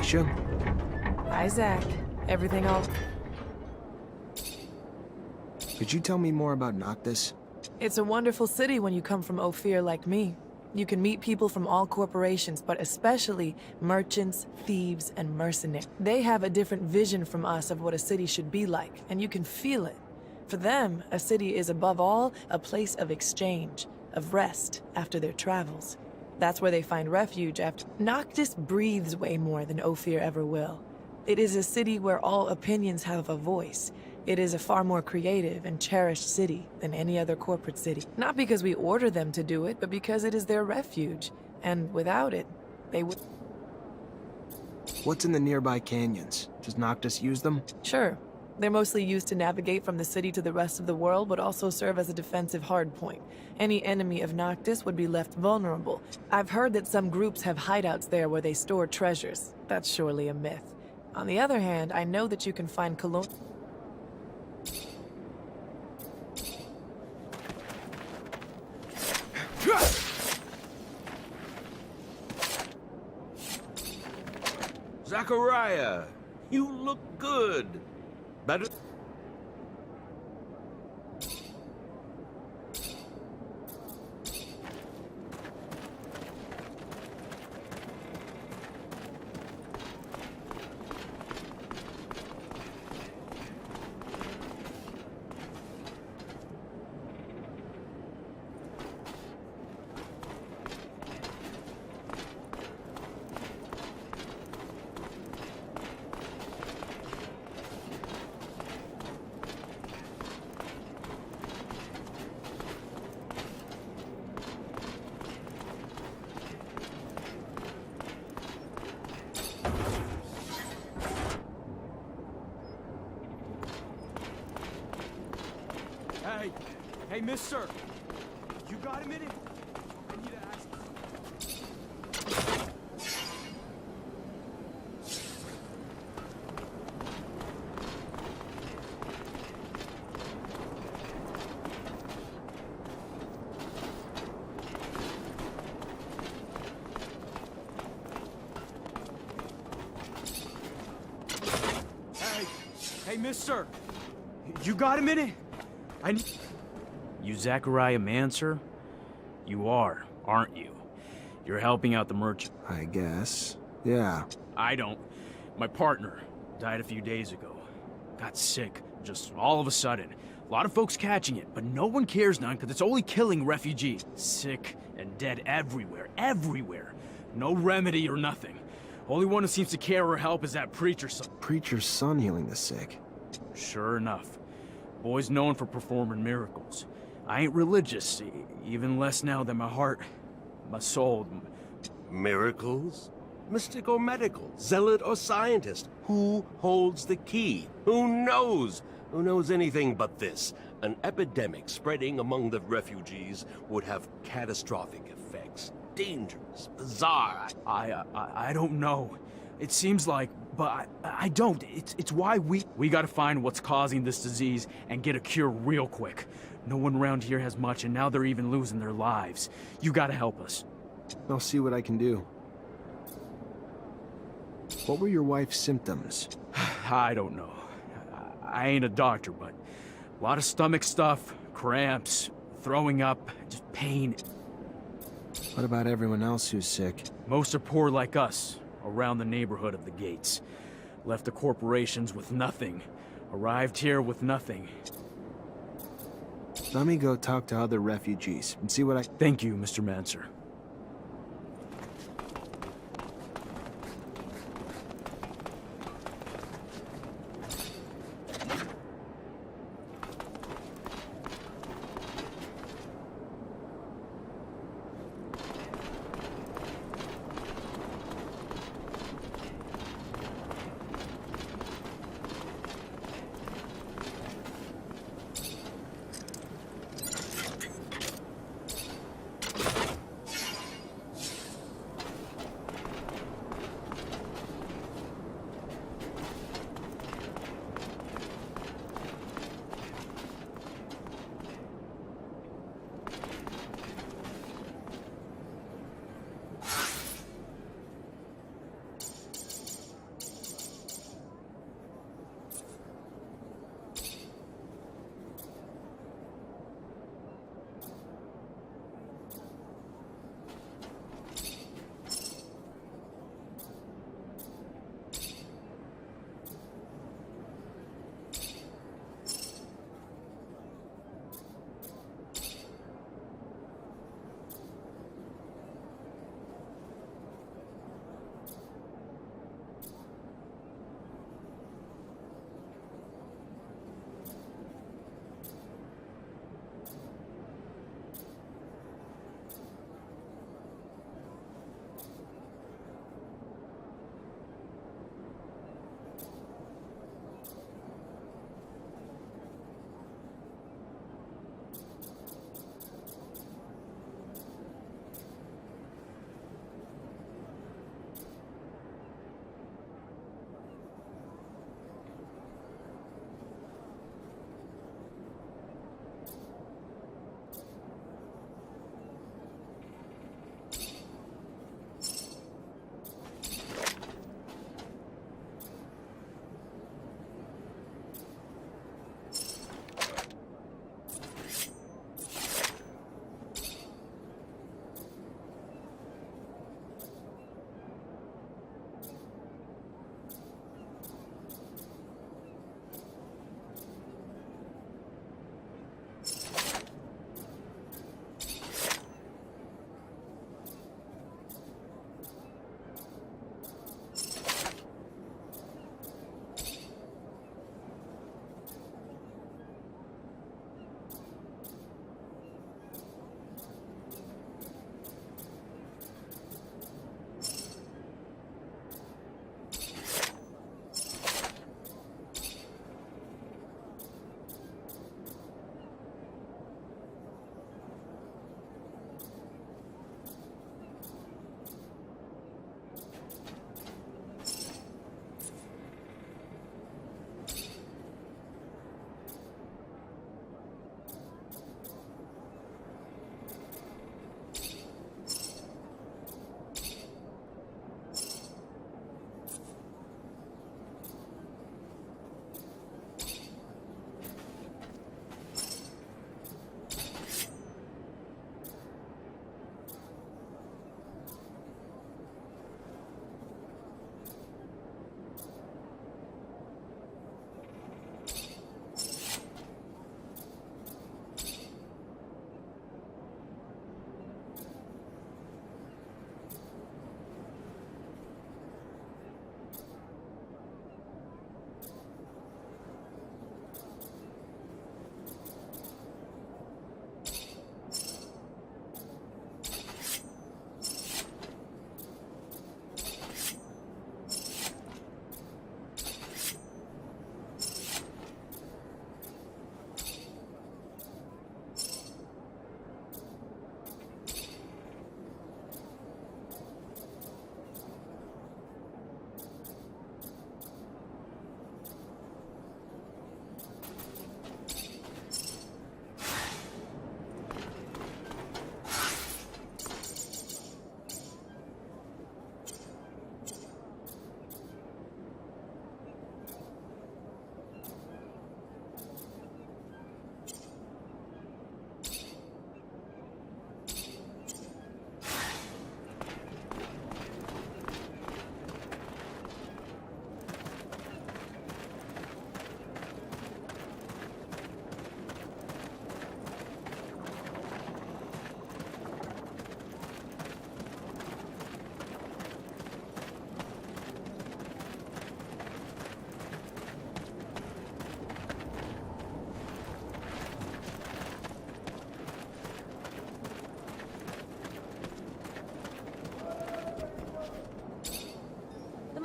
Alicia? Hi, Zach. Everything all... Could you tell me more about Noctis? It's a wonderful city when you come from Ophir like me. You can meet people from all corporations, but especially merchants, thieves, and mercenaries. They have a different vision from us of what a city should be like, and you can feel it. For them, a city is above all a place of exchange, of rest after their travels. That's where they find refuge after... Noctis breathes way more than Ophir ever will. It is a city where all opinions have a voice. It is a far more creative and cherished city than any other corporate city. Not because we order them to do it, but because it is their refuge. And without it, they would... What's in the nearby canyons? Does Noctis use them? Sure. They're mostly used to navigate from the city to the rest of the world, but also serve as a defensive hardpoint. Any enemy of Noctis would be left vulnerable. I've heard that some groups have hideouts there where they store treasures. That's surely a myth. On the other hand, I know that you can find Zachariah, you look good. Better... Hey, mister! You got a minute? I need to ask Hey, mister! You got a minute? I need... You Zachariah Mancer? You are, aren't you? You're helping out the merchant. I guess. Yeah. I don't. My partner died a few days ago. Got sick, just all of a sudden. A lot of folks catching it, but no one cares none because it's only killing refugees. Sick and dead everywhere, everywhere. No remedy or nothing. Only one who seems to care or help is that preacher's son. Preacher's son healing the sick. Sure enough. Boy's known for performing miracles. I ain't religious, even less now than my heart, my soul. Miracles? Mystic or medical? Zealot or scientist? Who holds the key? Who knows? Who knows anything but this? An epidemic spreading among the refugees would have catastrophic effects. Dangerous, bizarre. I don't know. It seems like, but I don't. It's why we gotta find what's causing this disease and get a cure real quick. No one around here has much, and now they're even losing their lives. You gotta help us. I'll see what I can do. What were your wife's symptoms? I don't know. I ain't a doctor, but a lot of stomach stuff, cramps, throwing up, just pain. What about everyone else who's sick? Most are poor like us, around the neighborhood of the gates. Left the corporations with nothing. Arrived here with nothing. Let me go talk to other refugees and see what I... Thank you, Mr. Mancer.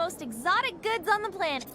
most exotic goods on the planet.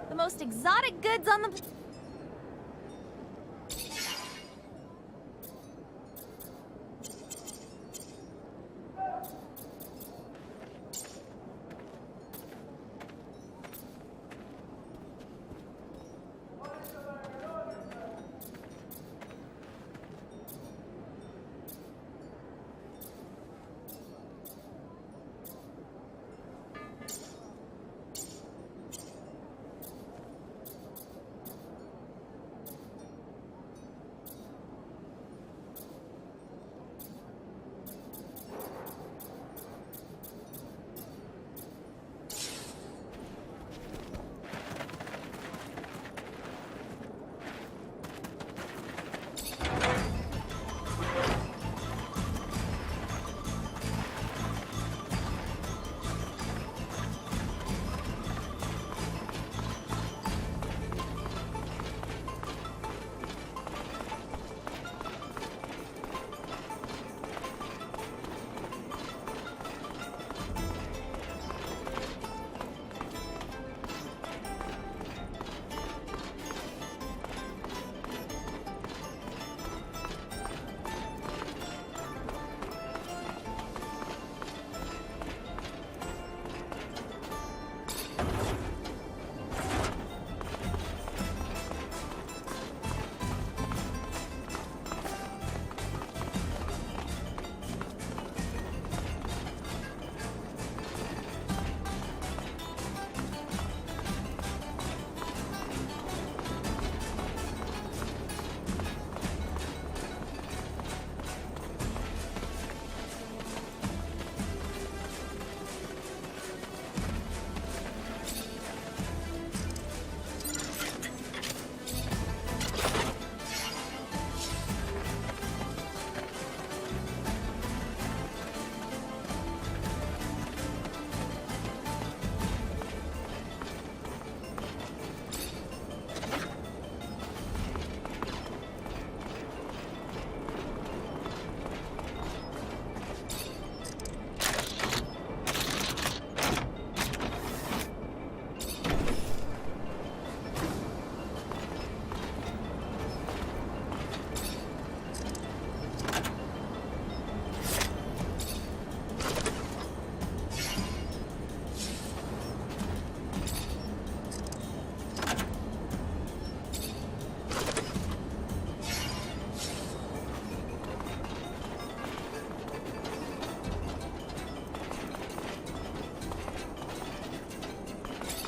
The most exotic goods on the...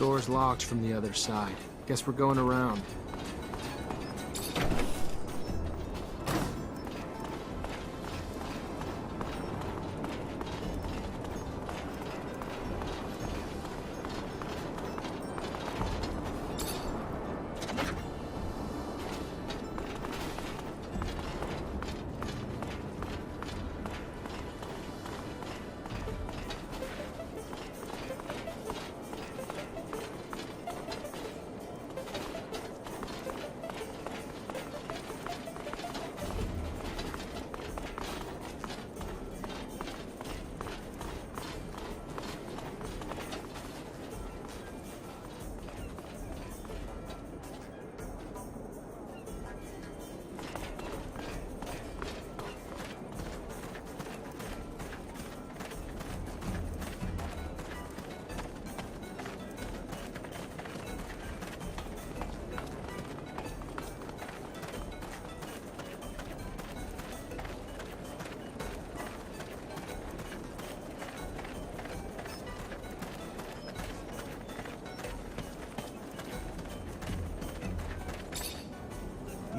Door's locked from the other side. Guess we're going around.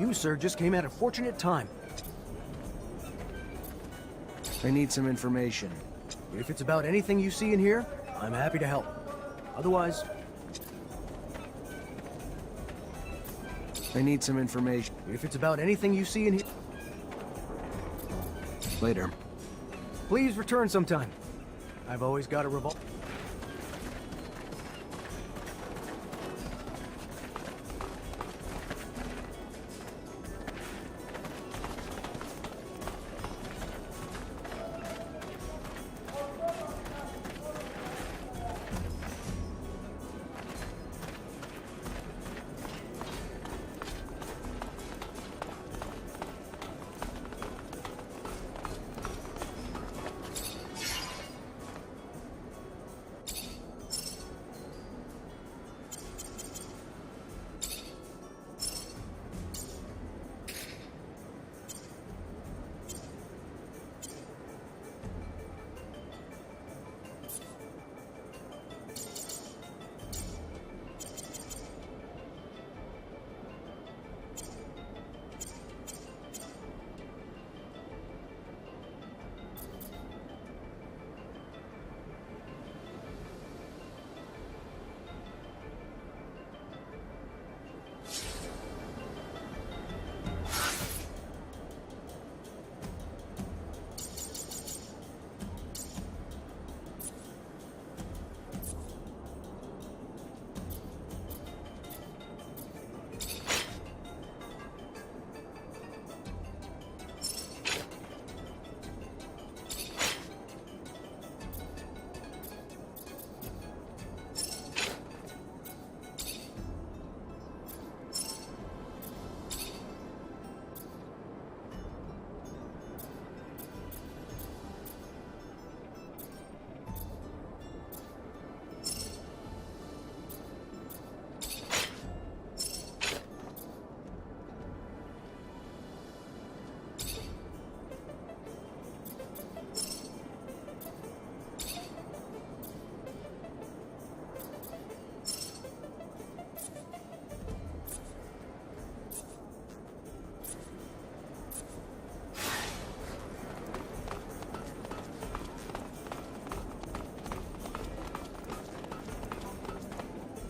You, sir, just came at a fortunate time. I need some information. If it's about anything you see in here, I'm happy to help. Otherwise, I need some information. if it's about anything you see in here, Later. please return sometime. I've always got a revolver.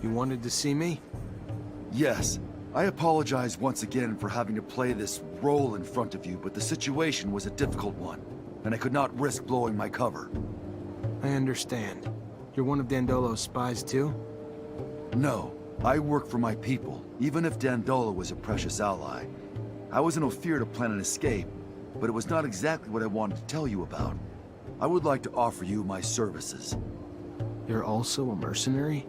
You wanted to see me? Yes. I apologize once again for having to play this role in front of you, but the situation was a difficult one, and I could not risk blowing my cover. I understand. You're one of Dandolo's spies too? No, I work for my people, even if Dandolo was a precious ally. I was in Ophir to plan an escape, but it was not exactly what I wanted to tell you about. I would like to offer you my services. You're also a mercenary?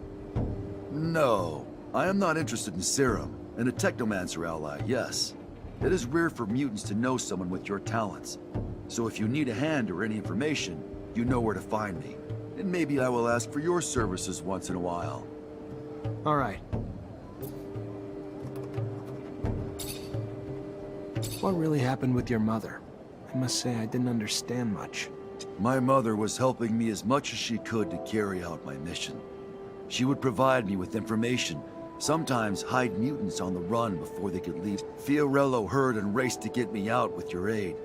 No, I am not interested in serum, and a Technomancer ally, yes. It is rare for mutants to know someone with your talents. So if you need a hand or any information, you know where to find me. And maybe I will ask for your services once in a while. All right. What really happened with your mother? I must say I didn't understand much. My mother was helping me as much as she could to carry out my mission. She would provide me with information, sometimes hide mutants on the run before they could leave. Fiorello heard and raced to get me out with your aid.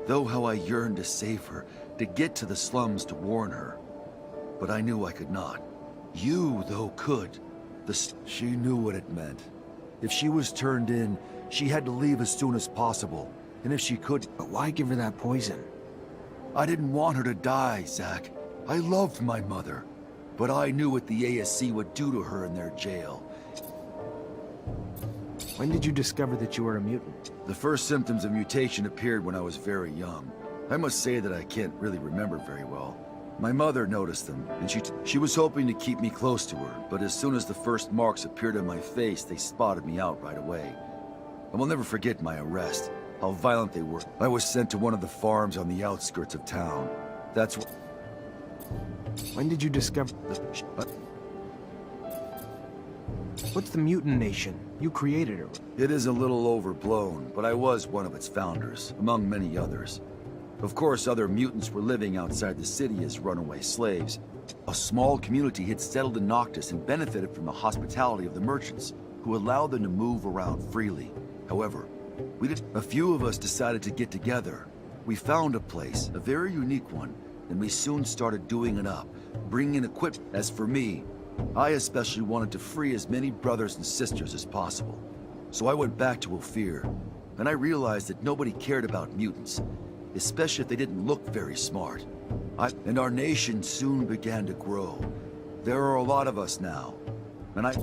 Though how I yearned to save her, to get to the slums to warn her. But I knew I could not. You, though, could. She knew what it meant. If she was turned in, she had to leave as soon as possible. And if she could... But why give her that poison? I didn't want her to die, Zach. I loved my mother. But I knew what the ASC would do to her in their jail. When did you discover that you were a mutant? The first symptoms of mutation appeared when I was very young. I must say that I can't really remember very well. My mother noticed them, and she was hoping to keep me close to her, but as soon as the first marks appeared on my face, they spotted me out right away. I will never forget my arrest, how violent they were. I was sent to one of the farms on the outskirts of town. That's what... When did you discover... What's the Mutant Nation? You created her. It is a little overblown, but I was one of its founders, among many others. Of course, other mutants were living outside the city as runaway slaves. A small community had settled in Noctis and benefited from the hospitality of the merchants, who allowed them to move around freely. However, a few of us decided to get together. We found a place, a very unique one, and we soon started doing it up, bringing in equipment. As for me, I especially wanted to free as many brothers and sisters as possible. So I went back to Ophir, and I realized that nobody cared about mutants, especially if they didn't look very smart. And our nation soon began to grow. There are a lot of us now, and I...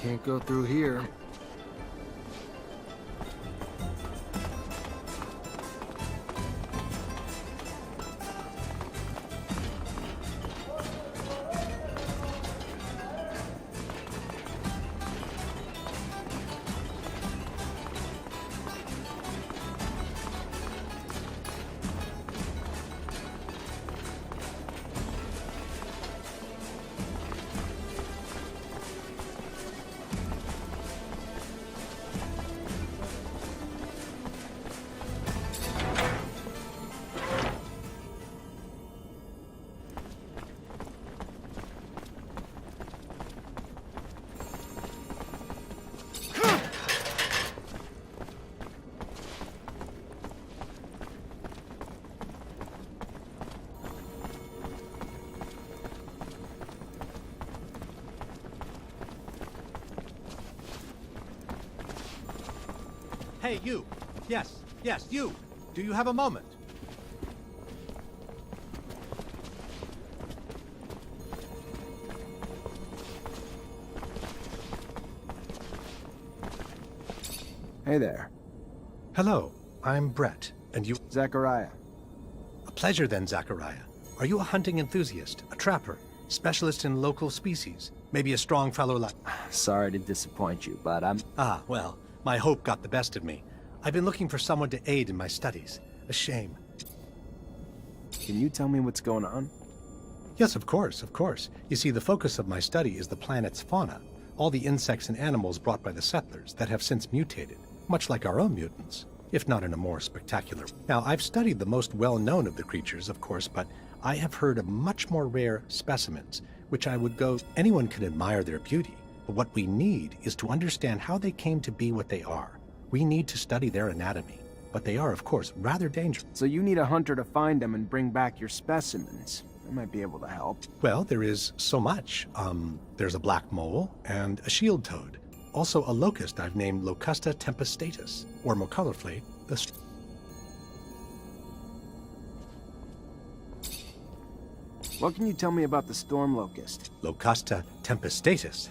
Can't go through here. Hey, you! Yes, you! Do you have a moment? Hey there. Hello, I'm Brett, and you... Zachariah. A pleasure then, Zachariah. Are you a hunting enthusiast, a trapper, specialist in local species? Maybe a strong fellow like... Sorry to disappoint you, but I'm... Ah, well, my hope got the best of me. I've been looking for someone to aid in my studies. A shame. Can you tell me what's going on? Yes, of course, of course. You see, the focus of my study is the planet's fauna. All the insects and animals brought by the settlers that have since mutated, much like our own mutants, if not in a more spectacular. Now, I've studied the most well-known of the creatures, of course, but I have heard of much more rare specimens, which I would go... Anyone can admire their beauty, but what we need is to understand how they came to be what they are. We need to study their anatomy, but they are, of course, rather dangerous. So you need a hunter to find them and bring back your specimens. I might be able to help. Well, there is so much. There's a black mole and a shield toad. Also a locust I've named Locusta tempestatus, or more colorfully, the... What can you tell me about the storm locust? Locusta tempestatus?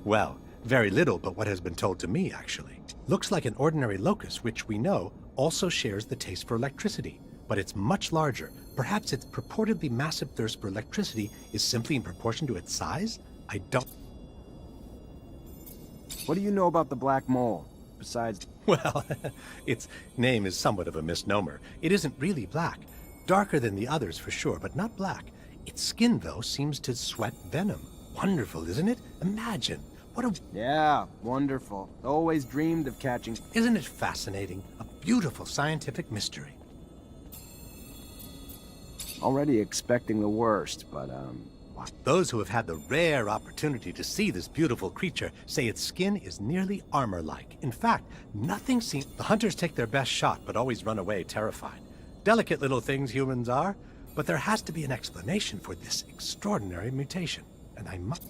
Well, very little but what has been told to me, actually. Looks like an ordinary locust, which we know also shares the taste for electricity, but it's much larger. Perhaps its purportedly massive thirst for electricity is simply in proportion to its size? I don't... What do you know about the black mole? Besides... Well, its name is somewhat of a misnomer. It isn't really black. Darker than the others for sure, but not black. Its skin, though, seems to sweat venom. Wonderful, isn't it? Imagine. What a... Yeah, wonderful. Always dreamed of catching... Isn't it fascinating? A beautiful scientific mystery. Already expecting the worst, but, Those who have had the rare opportunity to see this beautiful creature say its skin is nearly armor-like. In fact, nothing seems... The hunters take their best shot, but always run away terrified. Delicate little things humans are, but there has to be an explanation for this extraordinary mutation. And I must...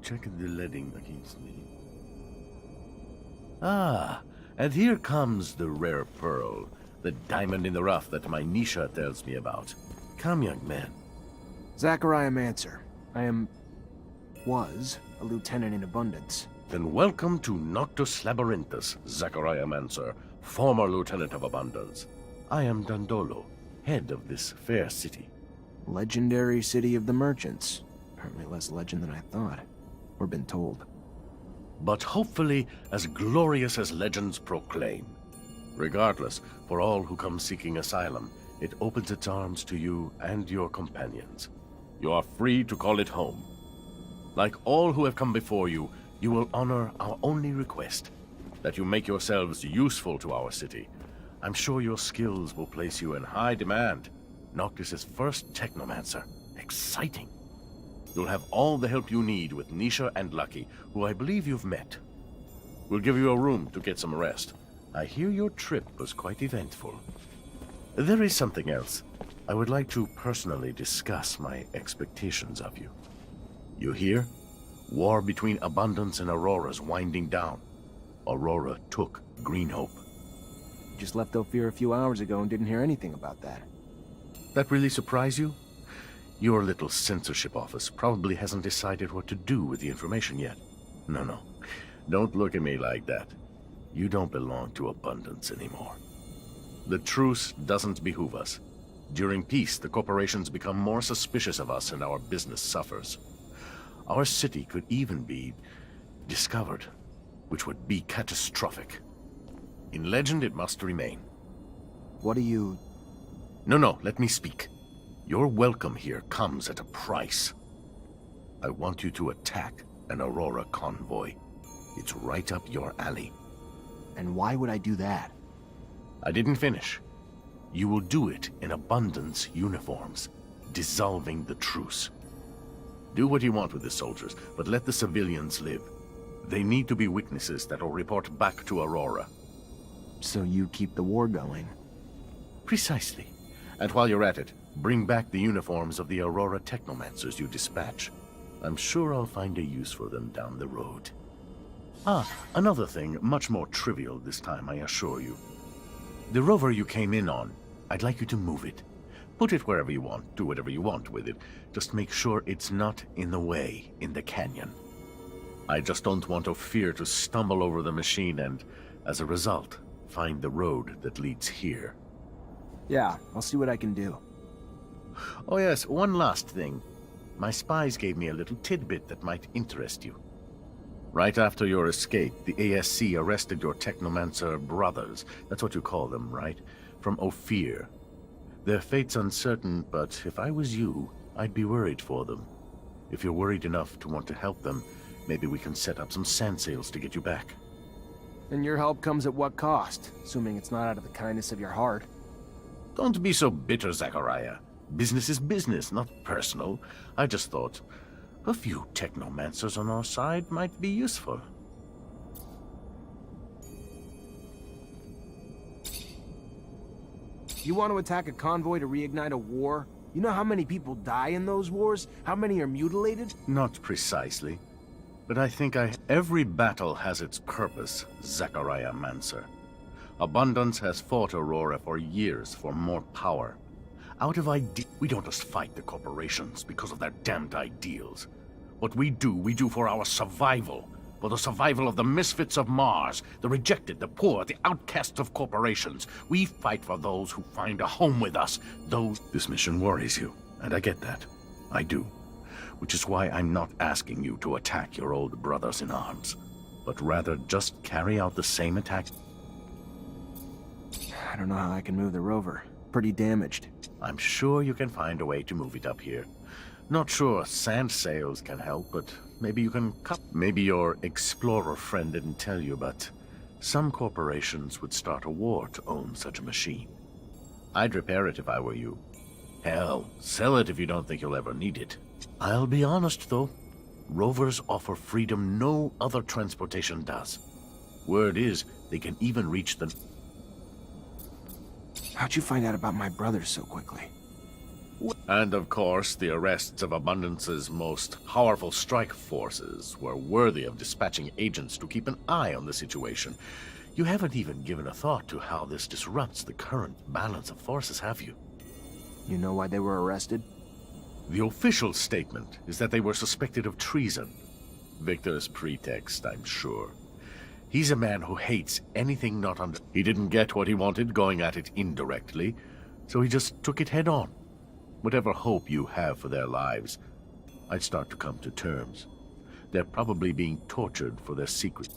Check the leading against me. Ah, and here comes the rare pearl, the diamond in the rough that my Nisha tells me about. Come, young man. Zachariah Mancer. was a lieutenant in Abundance. Then welcome to Noctis Labyrinthus, Zachariah Mancer, former lieutenant of Abundance. I am Dandolo, head of this fair city. Legendary city of the merchants. Apparently less legend than I thought. Or been told. But hopefully as glorious as legends proclaim. Regardless, for all who come seeking asylum, it opens its arms to you and your companions. You are free to call it home. Like all who have come before you, you will honor our only request, that you make yourselves useful to our city. I'm sure your skills will place you in high demand. Noctis' first Technomancer. Exciting. You'll have all the help you need with Nisha and Lucky, who I believe you've met. We'll give you a room to get some rest. I hear your trip was quite eventful. There is something else. I would like to personally discuss my expectations of you. You hear? War between Abundance and Aurora's winding down. Aurora took Green Hope. Just left Ophir a few hours ago and didn't hear anything about that. That really surprise you? Your little censorship office probably hasn't decided what to do with the information yet. No. Don't look at me like that. You don't belong to Abundance anymore. The truce doesn't behoove us. During peace, the corporations become more suspicious of us and our business suffers. Our city could even be discovered, which would be catastrophic. In legend, it must remain. What do you... No, let me speak. Your welcome here comes at a price. I want you to attack an Aurora convoy. It's right up your alley. And why would I do that? I didn't finish. You will do it in Abundance uniforms, dissolving the truce. Do what you want with the soldiers, but let the civilians live. They need to be witnesses that'll report back to Aurora. So you keep the war going? Precisely. And while you're at it, bring back the uniforms of the Aurora Technomancers you dispatch. I'm sure I'll find a use for them down the road. Ah, another thing, much more trivial this time, I assure you. The rover you came in on, I'd like you to move it. Put it wherever you want, do whatever you want with it. Just make sure it's not in the way in the canyon. I just don't want Ophir to stumble over the machine and, as a result, find the road that leads here. Yeah, I'll see what I can do. Oh yes, one last thing. My spies gave me a little tidbit that might interest you. Right after your escape, the ASC arrested your Technomancer brothers. That's what you call them, right? From Ophir. Their fate's uncertain, but if I was you, I'd be worried for them. If you're worried enough to want to help them, maybe we can set up some sand sails to get you back. And your help comes at what cost? Assuming it's not out of the kindness of your heart. Don't be so bitter, Zachariah. Business is business, not personal. I just thought a few Technomancers on our side might be useful. You want to attack a convoy to reignite a war? You know how many people die in those wars? How many are mutilated? Not precisely. But I think every battle has its purpose, Zachariah Mancer. Abundance has fought Aurora for years for more power. Out of we don't just fight the corporations because of their damned ideals. What we do for our survival. For the survival of the misfits of Mars, the rejected, the poor, the outcasts of corporations. We fight for those who find a home with us. This mission worries you, and I get that. I do. Which is why I'm not asking you to attack your old brothers in arms, but rather just carry out the same attack. I don't know how I can move the rover. Pretty damaged. I'm sure you can find a way to move it up here. Not sure sand sails can help, but maybe you can Maybe your explorer friend didn't tell you, but some corporations would start a war to own such a machine. I'd repair it if I were you. Hell, sell it if you don't think you'll ever need it. I'll be honest, though. Rovers offer freedom no other transportation does. Word is, they can even reach the... How'd you find out about my brothers so quickly? And of course, the arrests of Abundance's most powerful strike forces were worthy of dispatching agents to keep an eye on the situation. You haven't even given a thought to how this disrupts the current balance of forces, have you? You know why they were arrested? The official statement is that they were suspected of treason. Victor's pretext, I'm sure. He's a man who hates anything not under... He didn't get what he wanted going at it indirectly, so he just took it head on. Whatever hope you have for their lives, I'd start to come to terms. They're probably being tortured for their secret.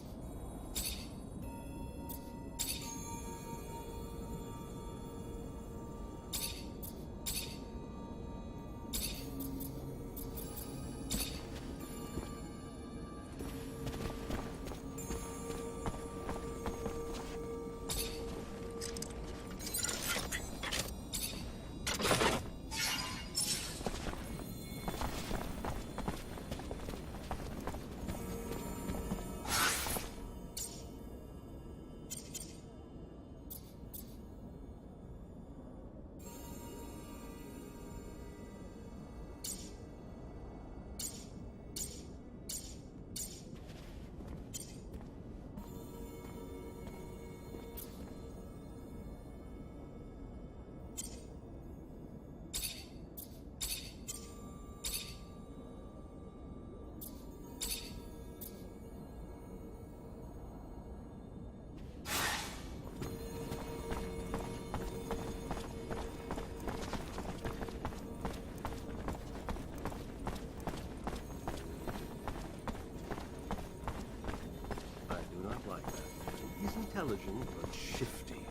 Intelligent, but shifty.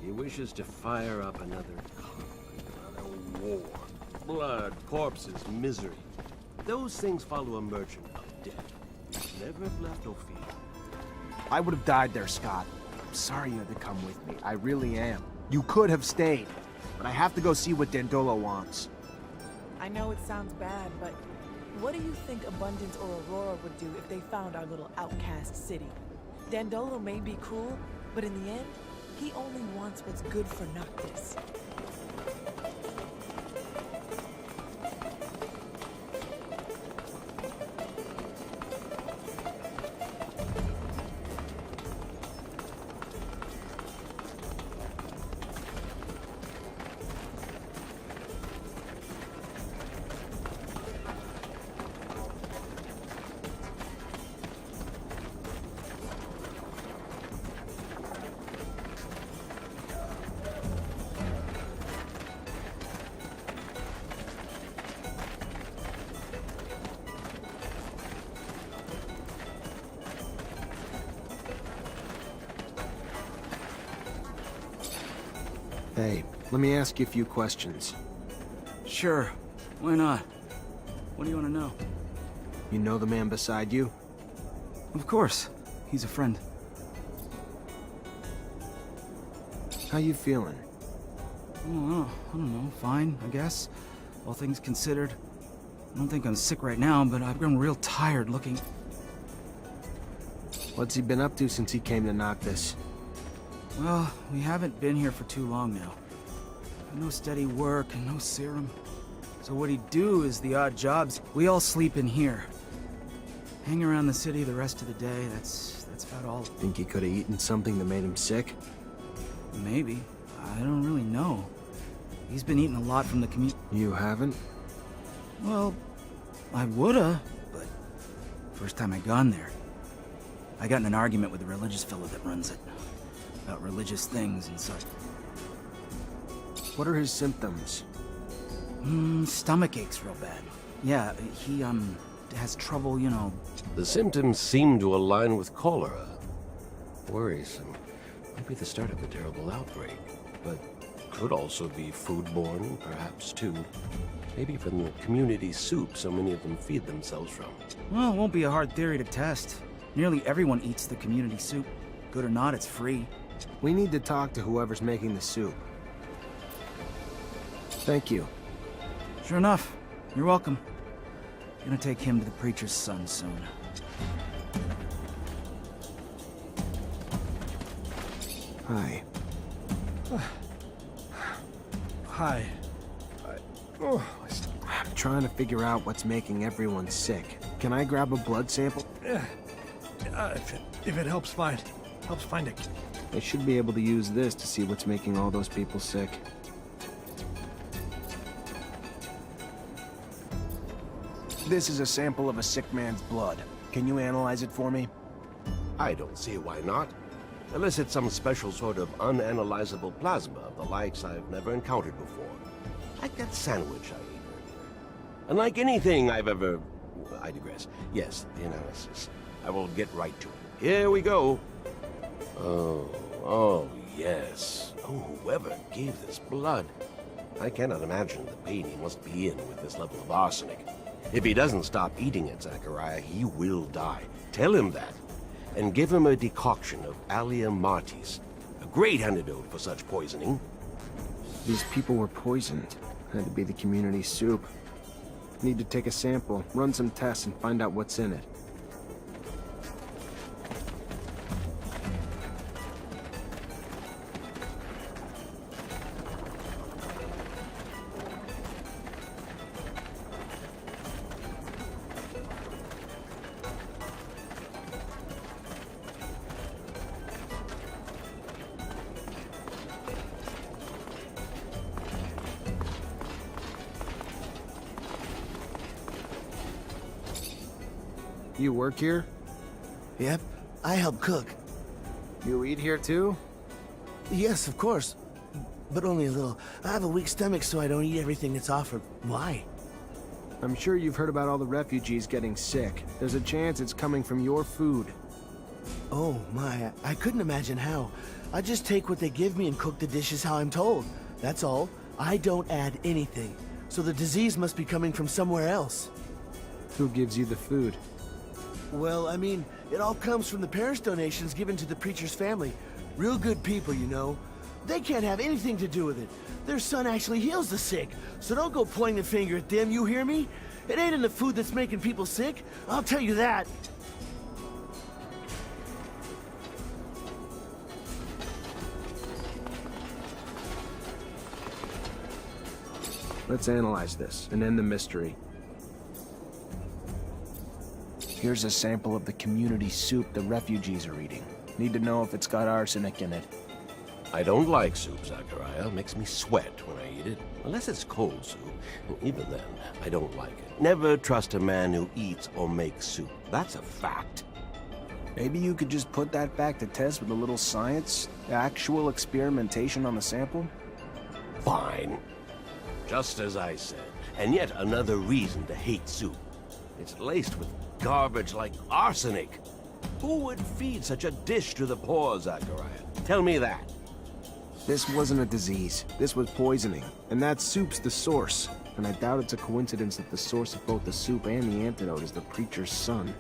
He wishes to fire up another conflict, another war. Blood, corpses, misery. Those things follow a merchant of death. He's never have left Ophir. I would have died there, Scott. I'm sorry you had to come with me. I really am. You could have stayed. But I have to go see what Dandolo wants. I know it sounds bad, but What do you think Abundance or Aurora would do if they found our little outcast city? Dandolo may be cruel, but in the end, he only wants what's good for Noctis. Hey, let me ask you a few questions. Sure. Why not? What do you want to know? You know the man beside you? Of course. He's a friend. How you feeling? Oh, I don't know. Fine, I guess. All things considered. I don't think I'm sick right now, but I've grown real tired looking... What's he been up to since he came to Noctis? Well, we haven't been here for too long now. No steady work and no serum. So what he'd do is the odd jobs. We all sleep in here. Hang around the city the rest of the day. That's about all. Think he could have eaten something that made him sick? Maybe. I don't really know. He's been eating a lot from the community. You haven't? Well, I woulda, but first time I gone there, I got in an argument with the religious fellow that runs it. About religious things and such. What are his symptoms? Stomach aches real bad. Yeah, he, has trouble, you know... The symptoms seem to align with cholera. Worrisome. Might be the start of a terrible outbreak, but could also be foodborne, perhaps, too. Maybe from the community soup so many of them feed themselves from. Well, it won't be a hard theory to test. Nearly everyone eats the community soup. Good or not, it's free. We need to talk to whoever's making the soup. Thank you. Sure enough. You're welcome. Gonna take him to the preacher's son soon. Hi. Hi. I'm trying to figure out what's making everyone sick. Can I grab a blood sample? If it helps find it. I should be able to use this to see what's making all those people sick. This is a sample of a sick man's blood. Can you analyze it for me? I don't see why not. Unless it's some special sort of unanalyzable plasma, the likes I've never encountered before. Like that sandwich I ate earlier. Unlike anything I've ever... I digress. Yes, the analysis. I will get right to it. Here we go. Oh, yes. Oh, whoever gave this blood. I cannot imagine the pain he must be in with this level of arsenic. If he doesn't stop eating it, Zachariah, he will die. Tell him that. And give him a decoction of Allia Martis. A great antidote for such poisoning. These people were poisoned. Had to be the community soup. Need to take a sample, run some tests, and find out what's in it. You work here? Yep, I help cook. You eat here too? Yes, of course. But only a little. I have a weak stomach, so I don't eat everything that's offered. Why? I'm sure you've heard about all the refugees getting sick. There's a chance it's coming from your food. Oh my, I couldn't imagine how. I just take what they give me and cook the dishes how I'm told. That's all. I don't add anything. So the disease must be coming from somewhere else. Who gives you the food? Well, I mean, it all comes from the parents' donations given to the preacher's family. Real good people, you know. They can't have anything to do with it. Their son actually heals the sick, so don't go pointing the finger at them, you hear me? It ain't in the food that's making people sick. I'll tell you that. Let's analyze this and end the mystery. Here's a sample of the community soup the refugees are eating. Need to know if it's got arsenic in it. I don't like soup, Zachariah. It makes me sweat when I eat it. Unless it's cold soup. And even then, I don't like it. Never trust a man who eats or makes soup. That's a fact. Maybe you could just put that back to test with a little science? Actual experimentation on the sample? Fine. Just as I said. And yet another reason to hate soup. It's laced with garbage like arsenic. Who would feed such a dish to the poor, Zachariah? Tell me that. This wasn't a disease. This was poisoning. And that soup's the source. And I doubt it's a coincidence that the source of both the soup and the antidote is the preacher's son.